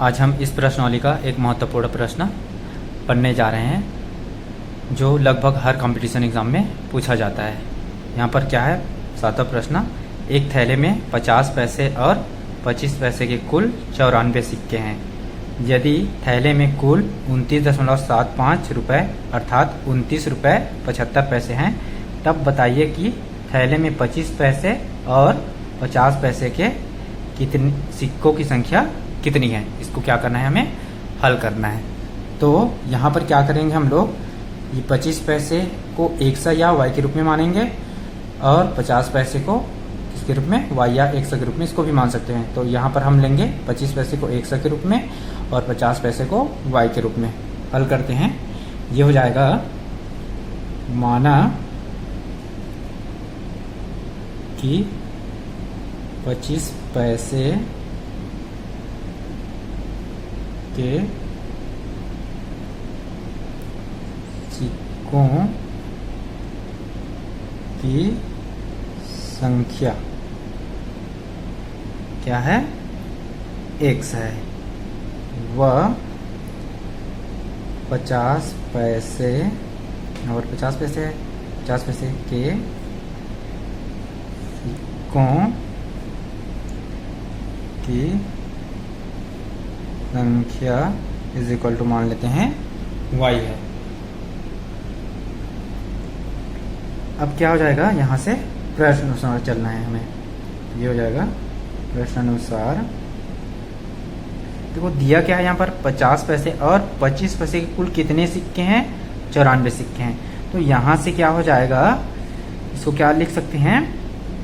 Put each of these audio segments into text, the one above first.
आज हम इस प्रश्नावली का एक महत्वपूर्ण प्रश्न पढ़ने जा रहे हैं जो लगभग हर कंपटीशन एग्ज़ाम में पूछा जाता है। यहाँ पर क्या है, सातवां प्रश्न। एक थैले में 50 पैसे और 25 पैसे के कुल 94 सिक्के हैं। यदि थैले में कुल 29.75 रुपये अर्थात 29 रुपये 75 पैसे हैं, तब बताइए कि थैले में 25 पैसे और 50 पैसे के कितने सिक्कों की संख्या कितनी है। इसको क्या करना है, हमें हल करना है। तो यहाँ पर क्या करेंगे हम लोग, ये 25 पैसे को x या y के रूप में मानेंगे और 50 पैसे को किसके रूप में, y या x के रूप में इसको भी मान सकते हैं। तो यहाँ पर हम लेंगे 25 पैसे को x के रूप में और 50 पैसे को y के रूप में। हल करते हैं, ये हो जाएगा माना कि 25 पैसे के सिक्कों की संख्या क्या है, x है। वह 50 पैसे और 50 पैसे के सिक्कों की संख्या इज इक्वल टू मान लेते हैं y है। अब क्या हो जाएगा, यहाँ से प्रश्न अनुसार चलना है हमें। ये हो जाएगा प्रश्न अनुसार। देखो दिया क्या है यहाँ पर, 50 पैसे और 25 पैसे के कुल कितने सिक्के हैं, 94 सिक्के हैं। तो यहाँ से क्या हो जाएगा, इसको क्या लिख सकते हैं,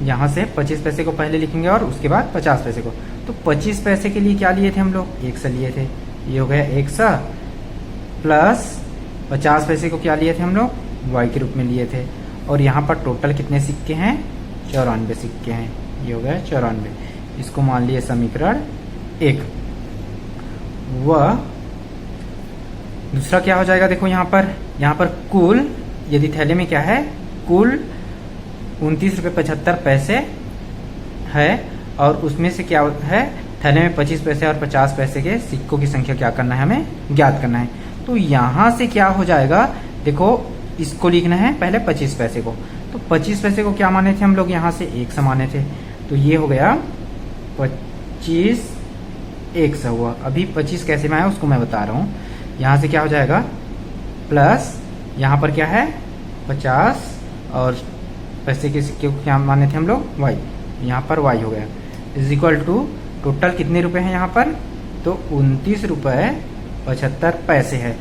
यहाँ से 25 पैसे को पहले लिखेंगे और उसके बाद 50 पैसे को। तो 25 पैसे के लिए क्या लिए थे हम लोग, 100 लिए थे। ये हो गया 100 प्लस 50 पैसे को क्या लिए थे हम लोग, y के रूप में लिए थे। और यहाँ पर टोटल कितने सिक्के हैं, 94 सिक्के हैं। ये हो गया 94। इसको मान लिए समीकरण 1। वह दूसरा क्या हो जाएगा, देखो यहाँ पर कुल, यदि थैले में क्या है, कुल 29 रुपये 75 पैसे है और उसमें से क्या है, थैले में 25 पैसे और 50 पैसे के सिक्कों की संख्या क्या करना है, हमें ज्ञात करना है। तो यहाँ से क्या हो जाएगा, देखो इसको लिखना है पहले 25 पैसे को। तो 25 पैसे को क्या माने थे हम लोग, यहाँ से 100 माने थे। तो ये हो गया 25 100 हुआ। अभी 25 कैसे में आया उसको मैं बता रहा हूँ। यहाँ से क्या हो जाएगा, प्लस यहाँ पर क्या है 50 और पैसे के सिक्के को क्या माने थे हम लोग, y। यहाँ पर y हो गया इज इक्वल टू टोटल कितने रुपए हैं यहाँ पर, तो 29 रुपये 75 पैसे है।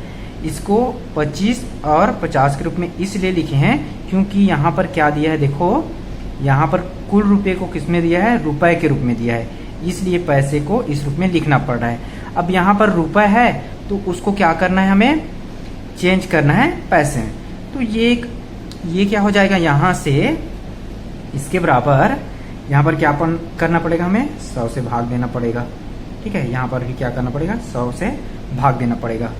इसको 25 और 50 के रूप में इसलिए लिखे हैं क्योंकि यहाँ पर क्या दिया है, देखो यहाँ पर कुल रुपए को किस में दिया है, रुपए के रूप में दिया है, इसलिए पैसे को इस रूप में लिखना पड़ रहा है। अब यहाँ पर रुपए है तो उसको क्या करना है, हमें चेंज करना है पैसे में। तो ये क्या हो जाएगा, यहाँ से इसके बराबर यहाँ पर क्या करना पड़ेगा, हमें 100 से भाग देना पड़ेगा। ठीक है, यहाँ पर भी क्या करना पड़ेगा, 100 से भाग देना पड़ेगा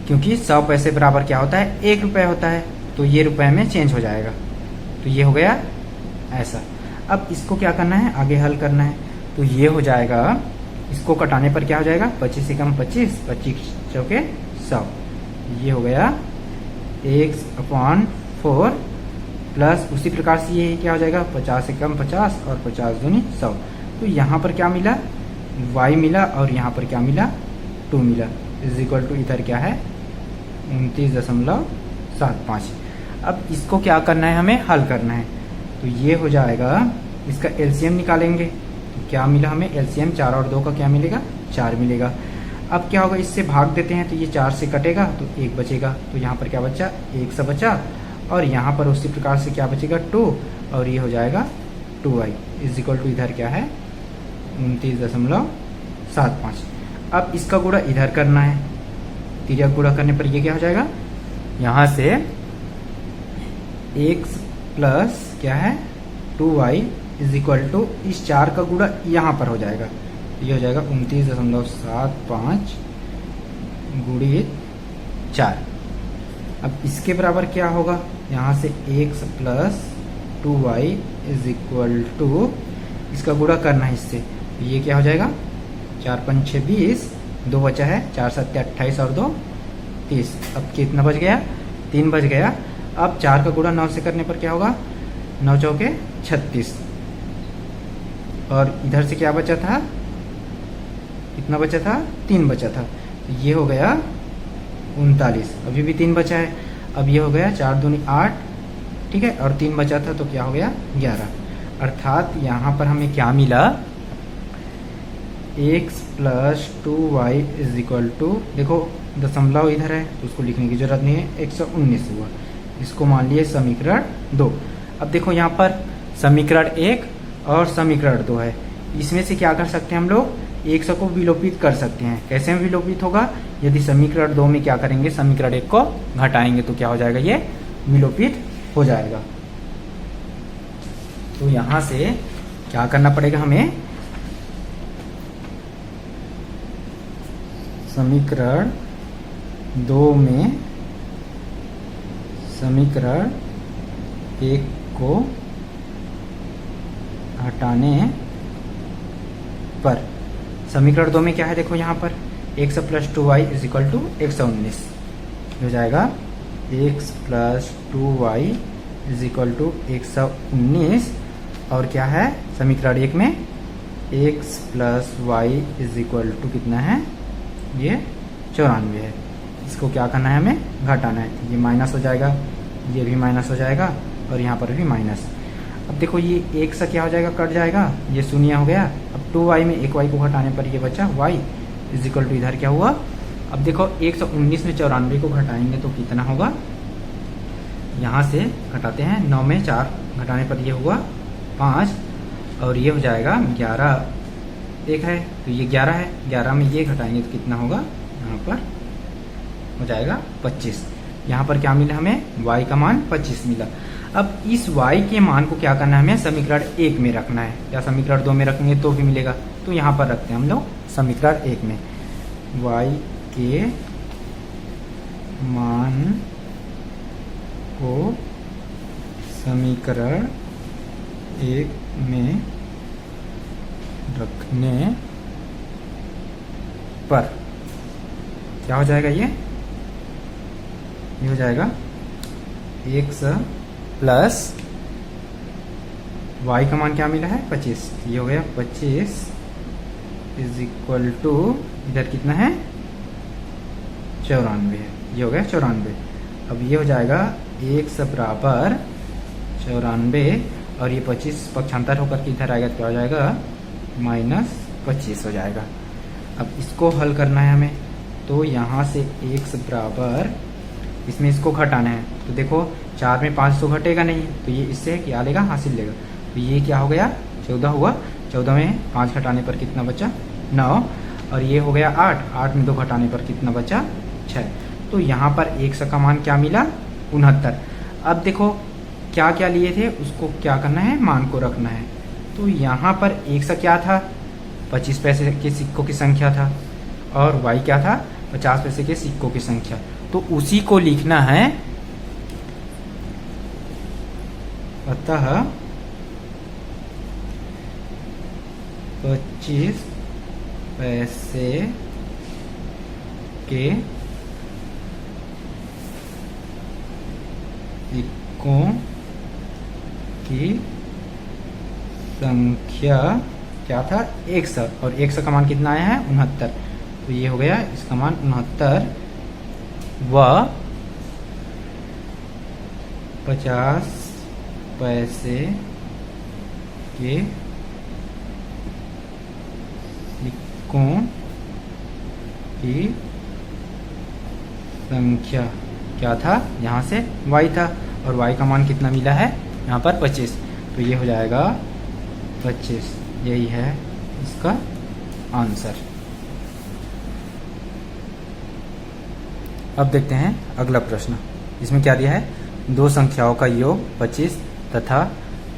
क्योंकि 100 पैसे बराबर क्या होता है, 1 रुपये होता है। तो ये रुपए में चेंज हो जाएगा। तो ये हो गया ऐसा। अब इसको क्या करना है, आगे हल करना है। तो ये हो जाएगा, इसको कटाने पर क्या हो जाएगा, 25 से कम 25, 25 चौके 100। ये हो गया x/4 प्लस उसी प्रकार से ये क्या हो जाएगा, 50 से कम 50 और 50 दूनी 100। तो यहाँ पर क्या मिला, y मिला और यहाँ पर क्या मिला, 2 मिला इज इक्वल टू इधर क्या है 29.75। अब इसको क्या करना है, हमें हल करना है। तो ये हो जाएगा, इसका एलसीएम निकालेंगे। तो क्या मिला हमें, एलसीएम 4 और 2 का क्या मिलेगा, 4 मिलेगा। अब क्या होगा, इससे भाग देते हैं तो ये 4 से कटेगा तो 1 बचेगा। तो यहाँ पर क्या बचा, 100 बचा और यहाँ पर उसी प्रकार से क्या बचेगा, 2 और ये हो जाएगा 2y इज इक्वल टू इधर क्या है 29.75। अब इसका गुणा इधर करना है, तिर्यक गुणा करने पर ये क्या हो जाएगा, यहाँ से x प्लस क्या है 2y इज इक्वल टू इस 4 का गुणा यहाँ पर हो जाएगा। ये हो जाएगा 29.75 गुणित 4। अब इसके बराबर क्या होगा, यहाँ से x plus 2y is equal to, इसका गुणा करना है इससे, ये क्या हो जाएगा 4 5 6 20 2 बचा है, 4 7 28 और 2 30। अब कितना बच गया? 3 बच गया। अब 4 का गुणा 9 से करने पर क्या होगा? 9 चौके 36। और इधर से क्या बचा था? कितना बचा था? 3 बचा था। तो ये हो गया 39। अभी भी 3 बचा है। अब ये हो गया 4 दूनी 8, ठीक है, और 3 बचा था तो क्या हो गया? 11। अर्थात यहाँ पर हमें क्या मिला? x + 2y = देखो दशमलव इधर है तो उसको लिखने की जरूरत नहीं है, 119 हुआ। इसको मान लिए समीकरण 2। अब देखो यहाँ पर समीकरण 1 और समीकरण 2 है। इसमें से क्या कर सकते हैं हम लोग? 100 को विलोपित कर सकते हैं। कैसे में विलोपित होगा? यदि समीकरण 2 में क्या करेंगे? समीकरण 1 को घटाएंगे तो क्या हो जाएगा? ये विलोपित हो जाएगा। तो यहाँ से क्या करना पड़ेगा हमें? समीकरण 2 में समीकरण 1 को हटाने पर समीकरण 2 में क्या है? देखो यहाँ पर x + 2y = 119 हो जाएगा। x + 2y = 119 और क्या है समीकरण 1 में? x + y = कितना है? ये 94 है। इसको क्या करना है? हमें घटाना है। ये माइनस हो जाएगा, ये भी माइनस हो जाएगा और यहाँ पर भी माइनस। अब देखो ये 1 से क्या हो जाएगा? कट जाएगा, ये शून्य हो गया। अब 2y में 1y को घटाने पर ये बचा y = इधर क्या हुआ? अब देखो 119 में 94 को घटाएंगे तो कितना होगा? यहाँ से घटाते हैं, 9 में 4 घटाने पर ये हुआ 5 और ये हो जाएगा 11। एक है तो ये 11 है, 11 में ये घटाएंगे तो कितना होगा? यहाँ पर हो जाएगा 25। यहाँ पर क्या मिला हमें? y का मान 25 मिला। अब इस y के मान को क्या करना है? हमें समीकरण 1 में रखना है, या समीकरण 2 में रखेंगे तो भी मिलेगा। तो यहाँ पर रखते हैं हम लोग समीकरण 1 में। y के मान को समीकरण 1 में रखने पर क्या हो जाएगा? ये हो जाएगा x + y का मान क्या मिला है? 25। ये हो गया 25 = इधर कितना है? 94 है। ये हो गया 94। अब ये हो जाएगा x = 94 और ये 25 पक्षांतर होकर के इधर आएगा तो क्या हो जाएगा? -25 हो जाएगा। अब इसको हल करना है हमें, तो यहाँ से x बराबर, इसमें इसको घटाना है। तो देखो 4 में 5 तो घटेगा नहीं, तो ये इससे क्या लेगा? हासिल लेगा। तो ये क्या हो गया? 14 हुआ। 14 में 5 घटाने पर कितना बचा? 9। और ये हो गया 8। 8 में 2 घटाने पर कितना बचा? 6। तो यहाँ पर x का मान क्या मिला? 69। अब देखो क्या क्या लिए थे, उसको क्या करना है? मान को रखना है। तो यहाँ पर x क्या था? 25 पैसे के सिक्कों की संख्या था और y क्या था? 50 पैसे के सिक्कों की संख्या। तो उसी को लिखना है। अतः 25 पैसे के सिक्कों की संख्या क्या था? 100 और 100 का मान कितना आया है? 69। तो ये हो गया इसका मान 69 व 50 पैसे के सिक्कों की संख्या क्या था? यहाँ से y था और y का मान कितना मिला है? यहाँ पर 25। तो ये हो जाएगा 25। यही है इसका आंसर। अब देखते हैं अगला प्रश्न। इसमें क्या दिया है? दो संख्याओं का योग 25 तथा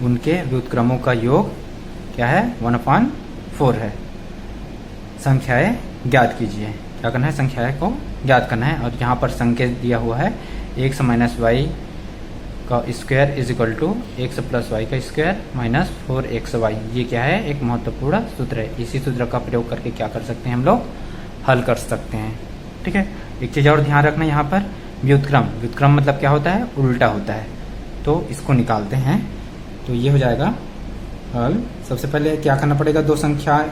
उनके व्युत्क्रमों का योग क्या है? 1/4 है। संख्याएं ज्ञात कीजिए। क्या करना है? संख्याएं को ज्ञात करना है। और यहाँ पर संकेत दिया हुआ है x - y का स्क्वायर = x + y का स्क्वायर - 4xy। ये क्या है? एक महत्वपूर्ण सूत्र है। इसी सूत्र का प्रयोग करके क्या कर सकते हैं हम लोग? हल कर सकते हैं। ठीक है, एक चीज़ और ध्यान रखना यहाँ पर, व्युत्क्रम। व्युत्क्रम मतलब क्या होता है, उल्टा होता है। तो इसको निकालते हैं, तो ये हो जाएगा हल। सबसे पहले क्या करना पड़ेगा, दो संख्या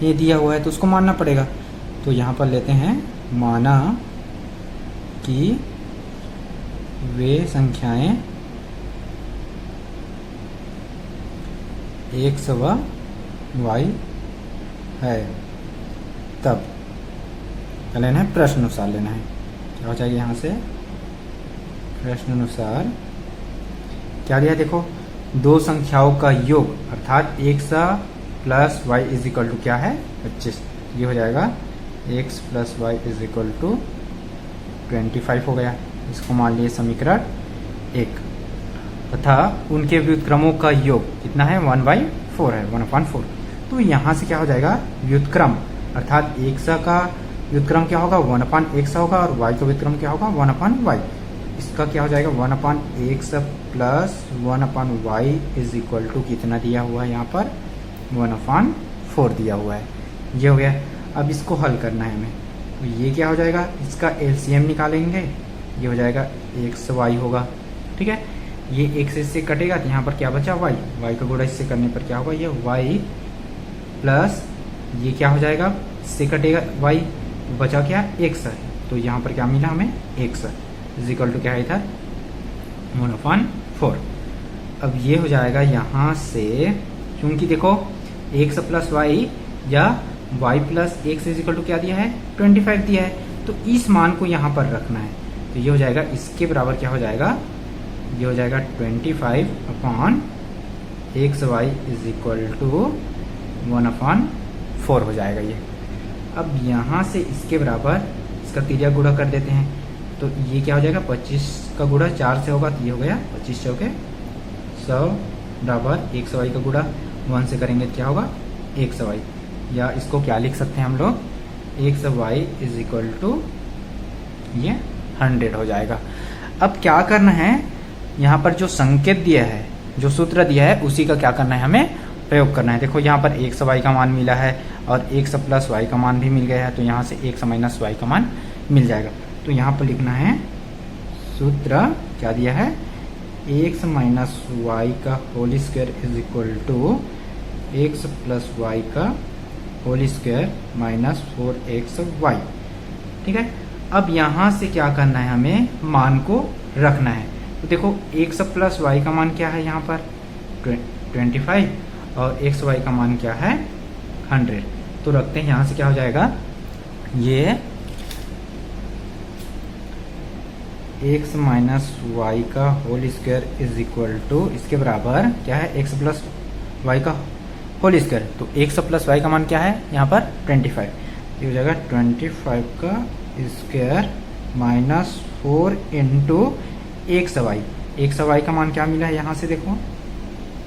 ये दिया हुआ है तो उसको मानना पड़ेगा। तो यहाँ पर लेते हैं, माना कि वे संख्याएं x व y है, तब क्या लेना है, प्रश्न अनुसार लेना है। क्या हो जाएगा यहाँ से, प्रश्न अनुसार क्या दिया, देखो दो संख्याओं का योग अर्थात x plus y is equal to क्या है, 25। ये हो जाएगा x plus y is equal to 25 हो गया। इसको मान लिए समीकरण 1। तथा उनके व्युत्क्रमों का योग कितना है, 1/4 है, 1/4। तो यहाँ से क्या हो जाएगा, व्युत्क्रम अर्थात x का व्युत्क्रम क्या होगा, 1/x होगा, और y का व्युत्क्रम क्या होगा, 1/y। इसका क्या हो जाएगा, 1/x plus 1/y is equal to कितना दिया हुआ है यहाँ पर, 1/4 दिया हुआ है। ये हो गया। अब इसको हल करना है हमें, तो ये क्या हो जाएगा, इसका एलसीएम निकालेंगे, ये हो जाएगा xy होगा। ठीक है, ये x इससे कटेगा तो यहाँ पर क्या बचा, y का गुणा इससे करने पर क्या होगा, ये y प्लस ये क्या हो जाएगा, इससे कटेगा y, बचा क्या, x है। तो यहाँ पर क्या मिला हमें, x इज इक्वल टू क्या है इधर, 1/4। अब ये हो जाएगा यहाँ से, क्योंकि देखो x प्लस y या y plus x is equal to क्या दिया है, 25 दिया है। तो इस मान को यहाँ पर रखना है, तो ये हो जाएगा, इसके बराबर क्या हो जाएगा, ये हो जाएगा 25/xy इज इक्वल टू 1/4 हो जाएगा ये। अब यहाँ से इसके बराबर इसका तिर्यक गुणा कर देते हैं, तो ये क्या हो जाएगा, 25 का गुणा 4 से होगा, तो ये हो गया 25 चौके 100 बराबर xy का गुणा 1 से करेंगे तो क्या होगा, xy। या इसको क्या लिख सकते हैं हम लोग, xy इज इक्वल टू ये 100 हो जाएगा। अब क्या करना है, यहाँ पर जो संकेत दिया है, जो सूत्र दिया है, उसी का क्या करना है, हमें प्रयोग करना है। देखो यहाँ पर xy का मान मिला है और x प्लस y का मान भी मिल गया है, तो यहाँ से x माइनस y का मान मिल जाएगा। तो यहाँ पर लिखना है, सूत्र क्या दिया है, x माइनस y का whole square is equal to x plus y का होल स्क्वायर माइनस 4xy। ठीक है, अब यहाँ से क्या करना है, हमें मान को रखना है। तो देखो x प्लस y का मान क्या है, यहाँ पर 25 और xy का मान क्या है, 100। तो रखते हैं, यहाँ से क्या हो जाएगा, ये x माइनस वाई का whole square is equal to इसके बराबर क्या है, x प्लस वाई का होल स्क्वायर। तो x प्लस वाई का मान क्या है, यहाँ पर 25। ये हो जाएगा 25 का स्क्वायर माइनस 4 इंटू xy का मान क्या मिला है, यहाँ से देखो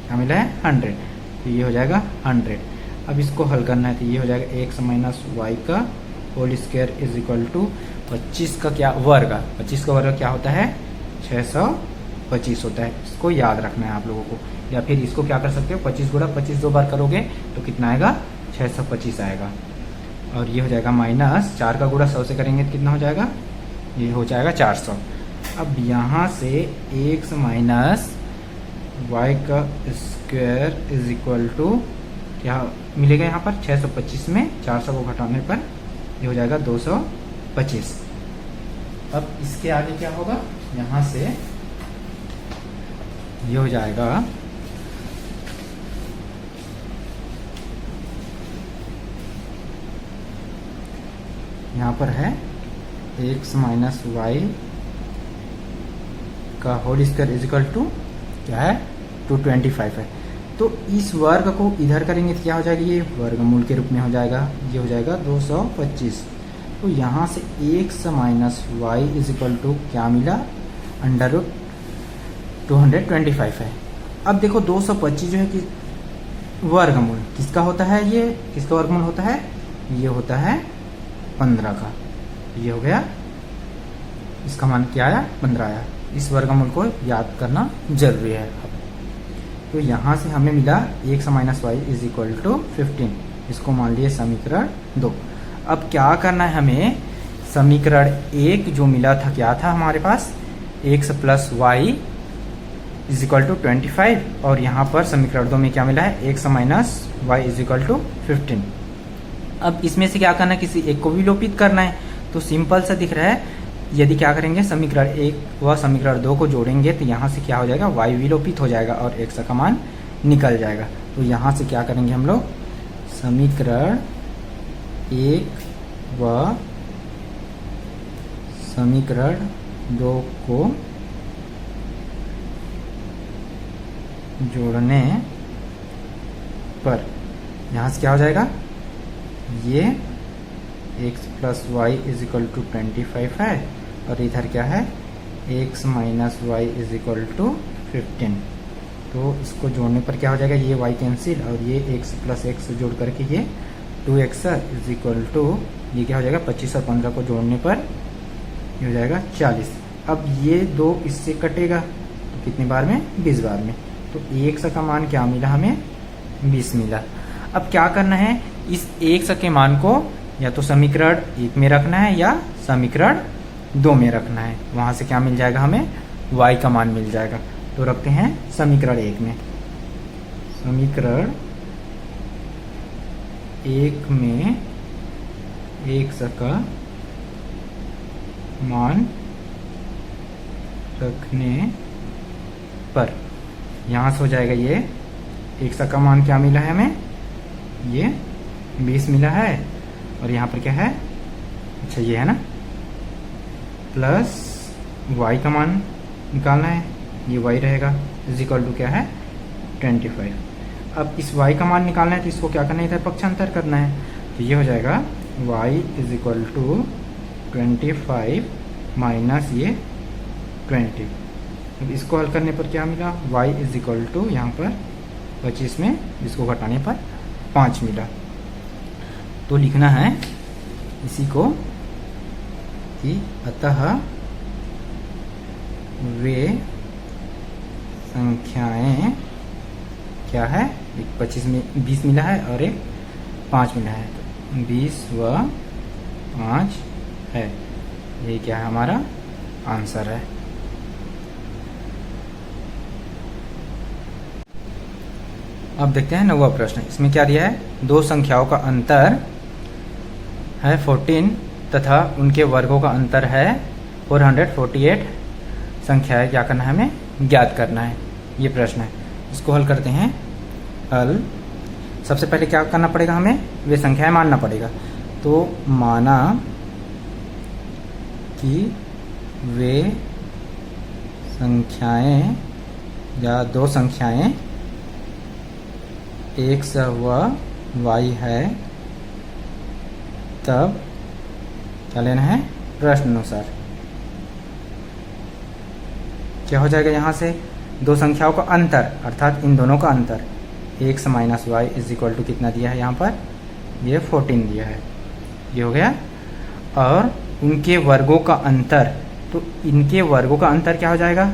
क्या मिला है, 100। तो ये हो जाएगा 100। अब इसको हल करना है, तो ये हो जाएगा x माइनस वाई का whole square is equal to 25 का क्या वर्ग, 25 का वर्ग क्या होता है, 625 होता है। इसको याद रखना है आप लोगों को। या फिर इसको क्या कर सकते हो, 25 गुणा 25 दो बार करोगे तो कितना आएगा, 625 आएगा। और ये हो जाएगा माइनस 4 का गुणा 100 से करेंगे तो कितना हो जाएगा, ये हो जाएगा 400। अब यहाँ से x माइनस वाई का स्क्वायर इज इक्वल टू क्या मिलेगा, यहाँ पर 625 में 400 को घटाने पर ये हो जाएगा 225। अब इसके आगे क्या होगा, यहाँ से ये हो जाएगा यहाँ पर है x माइनस वाई का whole square is equal to क्या है, 225 है। तो इस वर्ग को इधर करेंगे तो क्या हो जाएगा, ये वर्गमूल के रूप में हो जाएगा, ये हो जाएगा 225। तो यहाँ से x minus y is equal to क्या मिला, अंडर रूट 225 है। अब देखो 225 जो है कि वर्गमूल किसका होता है, ये किसका वर्गमूल होता है, ये होता है 15 का। ये हो गया, इसका मान क्या आया, 15 आया। इस वर्गमूल को याद करना जरूरी है। तो यहाँ से हमें मिला x minus y is equal to 15, इसको मान लिए समीकरण 2। अब क्या करना है हमें, समीकरण 1 जो मिला था क्या था हमारे पास, x plus y is equal to 25, और यहाँ पर समीकरण 2 में क्या मिला है, x minus y is equal to 15। अब इसमें से क्या करना है, किसी एक को विलोपित करना है। तो सिंपल सा दिख रहा है, यदि क्या करेंगे समीकरण 1 व समीकरण 2 को जोड़ेंगे तो यहाँ से क्या हो जाएगा, y विलोपित हो जाएगा और x का मान निकल जाएगा। तो यहाँ से क्या करेंगे हम लोग, समीकरण 1 व समीकरण 2 को जोड़ने पर यहाँ से क्या हो जाएगा, ये x plus y is equal to 25 है और इधर क्या है, x minus y is equal to 15। तो इसको जोड़ने पर क्या हो जाएगा, ये y कैंसिल और ये x प्लस एक्स जोड़ करके ये 2x इज इक्वल टू, ये क्या हो जाएगा 25 और 15 को जोड़ने पर ये हो जाएगा 40। अब ये 2 इससे कटेगा तो कितनी बार में, 20 बार में। तो x का मान क्या मिला हमें, 20 मिला। अब क्या करना है, इस x के मान को या तो समीकरण 1 में रखना है या समीकरण 2 में रखना है। वहां से क्या मिल जाएगा हमें, y का मान मिल जाएगा। तो रखते हैं समीकरण 1 में, समीकरण 1 में x का मान रखने पर यहाँ से हो जाएगा, ये x का मान क्या मिला है हमें, ये 20 मिला है और यहाँ पर क्या है, अच्छा ये है ना, प्लस y का मान निकालना है, ये y रहेगा इज इक्वल टू क्या है 25। अब इस y का मान निकालना है तो इसको क्या करना है, इधर पक्षांतर करना है। तो ये हो जाएगा y is equal to 25 minus ये 20। अब इसको हल करने पर क्या मिला, y इज इक्वल टू यहाँ पर 25 में इसको घटाने पर 5 मिला। तो लिखना है इसी को कि अतः वे संख्याएं क्या है, एक 25 में 20 मिला है और एक 5 मिला है, तो 20 व 5 है, ये क्या है हमारा आंसर है। अब देखते हैं 9वां प्रश्न। इसमें क्या दिया है, दो संख्याओं का अंतर है 14 तथा उनके वर्गों का अंतर है 448 संख्याएं क्या करना है, हमें ज्ञात करना है। ये प्रश्न है, इसको हल करते हैं। हल, सबसे पहले क्या करना पड़ेगा, हमें वे संख्याएं मानना पड़ेगा। तो माना कि वे संख्याएं या दो संख्याएं x व y है, तब क्या लेना है, प्रश्न अनुसार क्या हो जाएगा, यहाँ से दो संख्याओं का अंतर अर्थात इन दोनों का अंतर x minus y is equal to कितना दिया है, यहाँ पर ये 14 दिया है, ये हो गया। और उनके वर्गों का अंतर, तो इनके वर्गों का अंतर क्या हो जाएगा,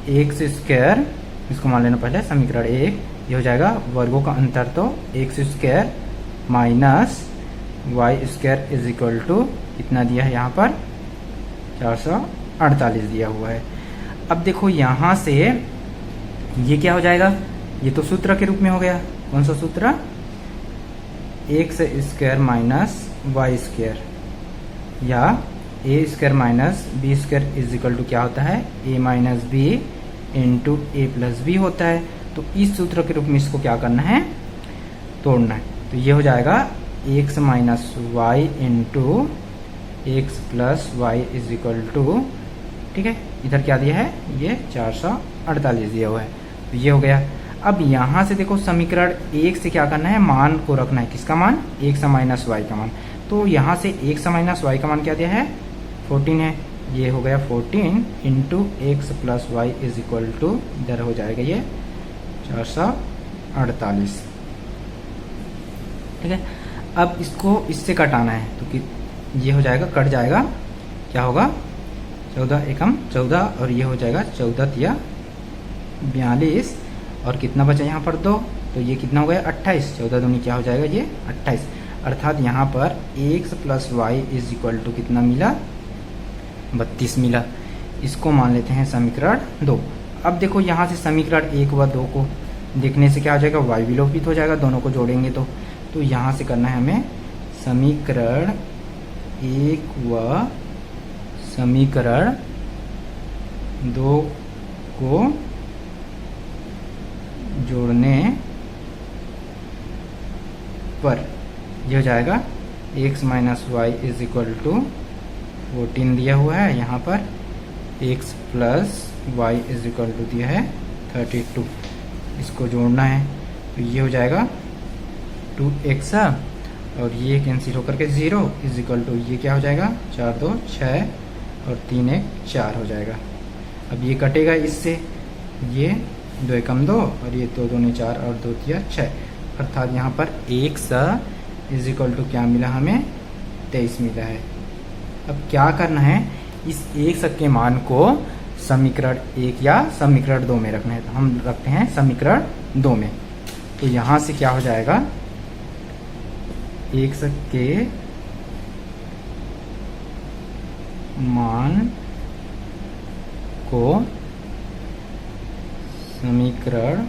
एक्स स्क्वायर, इसको मान लेना पहले समीकरण 1, ये हो जाएगा वर्गों का अंतर तो x square minus y square is equal to कितना दिया है, यहाँ पर 448 दिया हुआ है। अब देखो यहाँ से ये क्या हो जाएगा, ये तो सूत्र के रूप में हो गया, कौन सा सूत्र, x square minus y square या a square minus b square is equal to क्या होता है, a minus b into a plus b होता है। तो इस सूत्र के रूप में इसको क्या करना है, तोड़ना है। तो ये हो जाएगा x minus y into x plus y is equal to, ठीक है, इधर क्या दिया है, ये 448 दिया हुआ है। तो ये हो गया। अब यहाँ से देखो समीकरण 1 से क्या करना है, मान को रखना है, किसका मान, एक्स माइनस वाई का मान। तो यहाँ से एक्स माइनस वाई का मान क्या दिया है, 14 है, ये हो गया 14 into x plus y is equal to, इधर हो जाएगा ये 448, ठीक है। अब इसको इससे कटाना है तो कि ये हो जाएगा, कट जाएगा, क्या होगा 14 एकम 14 और ये हो जाएगा 14 तिया 42 और कितना बचा यहाँ पर 2, तो ये कितना हो गया 28, 14 दूनी क्या हो जाएगा ये 28। अर्थात यहाँ पर x plus y is equal to कितना मिला, 32 मिला। इसको मान लेते हैं समीकरण 2। अब देखो यहाँ से समीकरण 1 व 2 को देखने से क्या हो जाएगा, y विलोपित हो जाएगा, दोनों को जोड़ेंगे तो यहाँ से करना है हमें समीकरण 1 व समीकरण 2 को जोड़ने पर ये हो जाएगा x minus y is equal to 14 दिया हुआ है, यहाँ पर x plus y is equal to दिया है 32। इसको जोड़ना है तो ये हो जाएगा 2x और ये कैंसिल होकर के 0 इज इक्वल टू ये क्या हो जाएगा 4 2 6 और 3 1 4 हो जाएगा। अब ये कटेगा इससे, ये 2 एकम 2 और ये 2 2 4 और 2 3 6, अर्थात यहाँ पर x इज इक्वल टू क्या मिला हमें 23 मिला है। अब क्या करना है, इस x के मान को समीकरण 1 या समीकरण 2 में रखना है, तो हम रखते हैं समीकरण 2 में। तो यहाँ से क्या हो जाएगा, x के मान को समीकरण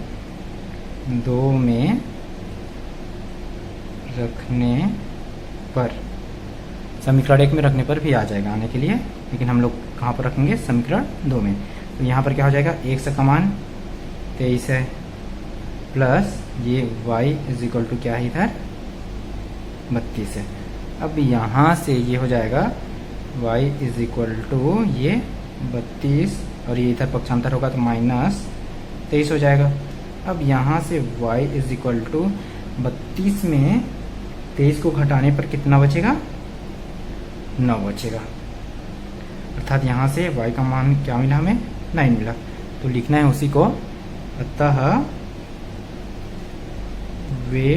2 में रखने पर, समीकरण 1 में रखने पर भी आ जाएगा आने के लिए, लेकिन हम लोग कहाँ पर रखेंगे, समीकरण 2 में। तो यहाँ पर क्या हो जाएगा, x का मान 23 है प्लस ये y इज इक्वल टू क्या है इधर 32 है। अब यहाँ से ये हो जाएगा y इज इक्वल टू ये 32 और ये इधर पक्षांतर होगा तो माइनस 23 हो जाएगा। अब यहाँ से y इज इक्वल टू 32 में 23 को घटाने पर कितना बचेगा, 9 बचेगा, अर्थात यहाँ से y का मान क्या मिला हमें 9 मिला। तो लिखना है उसी को, अतः वे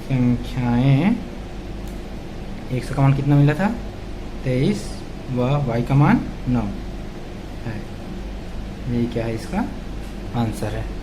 संख्याएं, x का मान कितना मिला था 23 व y का मान 9 है, यही क्या है इसका आंसर है।